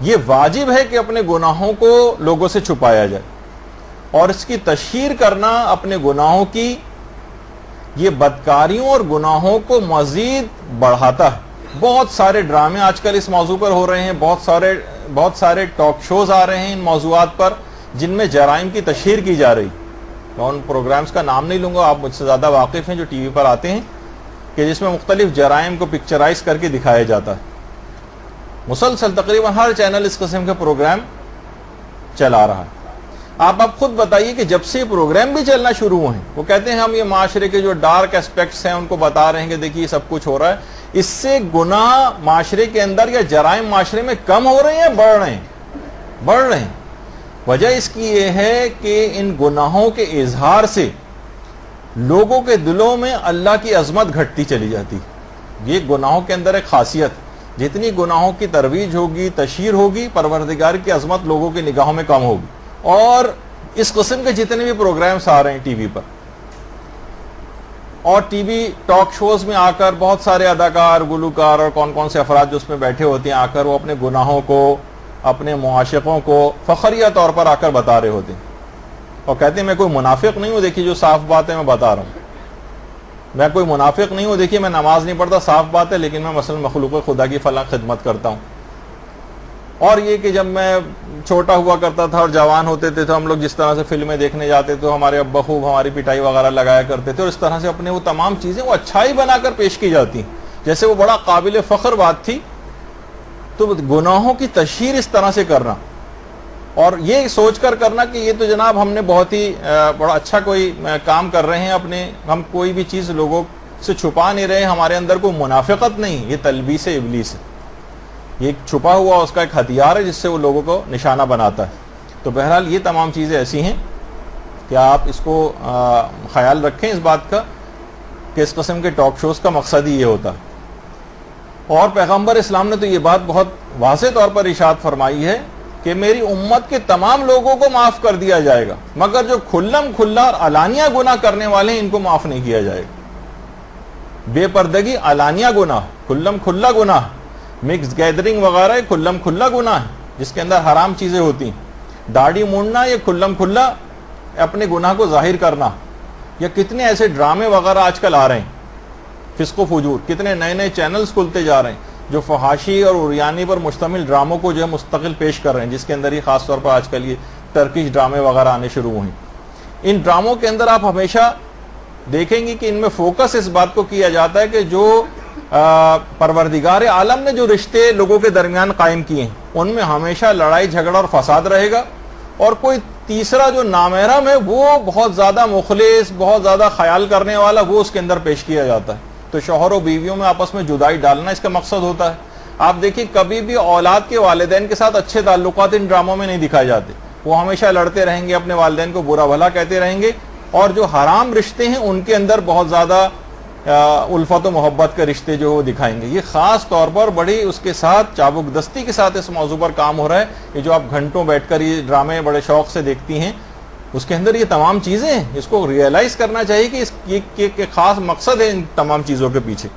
یہ واجب ہے کہ اپنے گناہوں کو لوگوں سے چھپایا جائے، اور اس کی تشہیر کرنا اپنے گناہوں کی یہ بدکاریوں اور گناہوں کو مزید بڑھاتا ہے۔ بہت سارے ڈرامے آج کل اس موضوع پر ہو رہے ہیں، بہت سارے ٹاک شوز آ رہے ہیں ان موضوعات پر جن میں جرائم کی تشہیر کی جا رہی۔ میں ان پروگرامز کا نام نہیں لوں گا، آپ مجھ سے زیادہ واقف ہیں، جو ٹی وی پر آتے ہیں، کہ جس میں مختلف جرائم کو پکچرائز کر کے دکھایا جاتا ہے۔ مسلسل تقریباً ہر چینل اس قسم کے پروگرام چلا رہا ہے۔ آپ خود بتائیے کہ جب سے یہ پروگرام بھی چلنا شروع ہوئے ہیں، وہ کہتے ہیں ہم یہ معاشرے کے جو ڈارک اسپیکٹس ہیں ان کو بتا رہے ہیں کہ دیکھیے سب کچھ ہو رہا ہے، اس سے گناہ معاشرے کے اندر یا جرائم معاشرے میں کم ہو رہے ہیں، بڑھ رہے ہیں۔ وجہ اس کی یہ ہے کہ ان گناہوں کے اظہار سے لوگوں کے دلوں میں اللہ کی عظمت گھٹتی چلی جاتی۔ یہ گناہوں کے اندر ایک خاصیت، جتنی گناہوں کی ترویج ہوگی، تشہیر ہوگی، پروردگار کی عظمت لوگوں کی نگاہوں میں کم ہوگی۔ اور اس قسم کے جتنے بھی پروگرامز آ رہے ہیں ٹی وی پر اور ٹی وی ٹاک شوز میں آ کر بہت سارے اداکار، گلوکار اور کون سے افراد جو اس میں بیٹھے ہوتے ہیں، آ کر وہ اپنے گناہوں کو، اپنے معاشقوں کو فخریہ طور پر آ کر بتا رہے ہوتے ہیں اور کہتے ہیں میں کوئی منافق نہیں ہوں، دیکھیے جو صاف بات ہے میں بتا رہا ہوں، میں کوئی منافق نہیں ہوں، دیکھیے میں نماز نہیں پڑھتا، صاف بات ہے، لیکن میں مثلا مخلوق خدا کی فلاں خدمت کرتا ہوں۔ اور یہ کہ جب میں چھوٹا ہوا کرتا تھا اور جوان ہوتے تھے تو ہم لوگ جس طرح سے فلمیں دیکھنے جاتے تو ہمارے ابا خوب ہماری پٹائی وغیرہ لگایا کرتے تھے، اور اس طرح سے اپنے وہ تمام چیزیں وہ اچھائی بنا کر پیش کی جاتی جیسے وہ بڑا قابل فخر بات تھی۔ تو گناہوں کی تشہیر اس طرح سے کرنا اور یہ سوچ کر کرنا کہ یہ تو جناب ہم نے بہت ہی بڑا اچھا کوئی کام کر رہے ہیں، اپنے ہم کوئی بھی چیز لوگوں سے چھپا نہیں رہے، ہمارے اندر کوئی منافقت نہیں، یہ تلبیس ابلیس ہے، یہ ایک چھپا ہوا اس کا ایک ہتھیار ہے جس سے وہ لوگوں کو نشانہ بناتا ہے۔ تو بہرحال یہ تمام چیزیں ایسی ہیں کہ آپ اس کو خیال رکھیں اس بات کا کہ اس قسم کے ٹاک شوز کا مقصد ہی یہ ہوتا ہے۔ اور پیغمبر اسلام نے تو یہ بات بہت واضح طور پر ارشاد فرمائی ہے کہ میری امت کے تمام لوگوں کو معاف کر دیا جائے گا، مگر جو کھلم کھلا اور علانیہ گناہ کرنے والے ہیں ان کو معاف نہیں کیا جائے گا۔ بے پردگی علانیہ گناہ، کھلم کھلا گناہ، مکس گیدرنگ وغیرہ یہ کھلم کھلا گناہ ہے جس کے اندر حرام چیزیں ہوتی ہیں۔ داڑھی مونڈنا یہ کھلم کھلا اپنے گناہ کو ظاہر کرنا، یا کتنے ایسے ڈرامے وغیرہ آج کل آ رہے ہیں فسق و فجور، کتنے نئے نئے چینلز کھلتے جا رہے ہیں جو فحاشی اور عریانی پر مشتمل ڈراموں کو جو ہے مستقل پیش کر رہے ہیں، جس کے اندر یہ خاص طور پر آج کل یہ ٹرکش ڈرامے وغیرہ آنے شروع ہوئے ہیں۔ ان ڈراموں کے اندر آپ ہمیشہ دیکھیں گے کہ ان میں فوکس اس بات کو کیا جاتا ہے کہ جو پروردگار عالم نے جو رشتے لوگوں کے درمیان قائم کیے ہیں ان میں ہمیشہ لڑائی جھگڑا اور فساد رہے گا، اور کوئی تیسرا جو نامحرم ہے وہ بہت زیادہ مخلص، بہت زیادہ خیال کرنے والا، وہ اس کے اندر پیش کیا جاتا ہے۔ تو شوہر و بیویوں میں آپس میں جدائی ڈالنا اس کا مقصد ہوتا ہے۔ آپ دیکھیں کبھی بھی اولاد کے والدین کے ساتھ اچھے تعلقات ان ڈراموں میں نہیں دکھائے جاتے، وہ ہمیشہ لڑتے رہیں گے، اپنے والدین کو برا بھلا کہتے رہیں گے، اور جو حرام رشتے ہیں ان کے اندر بہت زیادہ الفت و محبت کے رشتے جو وہ دکھائیں گے۔ یہ خاص طور پر بڑی اس کے ساتھ چابک دستی کے ساتھ اس موضوع پر کام ہو رہا ہے۔ یہ جو آپ گھنٹوں بیٹھ کر یہ ڈرامے بڑے شوق سے دیکھتی ہیں، اس کے اندر یہ تمام چیزیں ہیں، اس کو ریئلائز کرنا چاہیے کہ اس خاص مقصد ہے ان تمام چیزوں کے پیچھے۔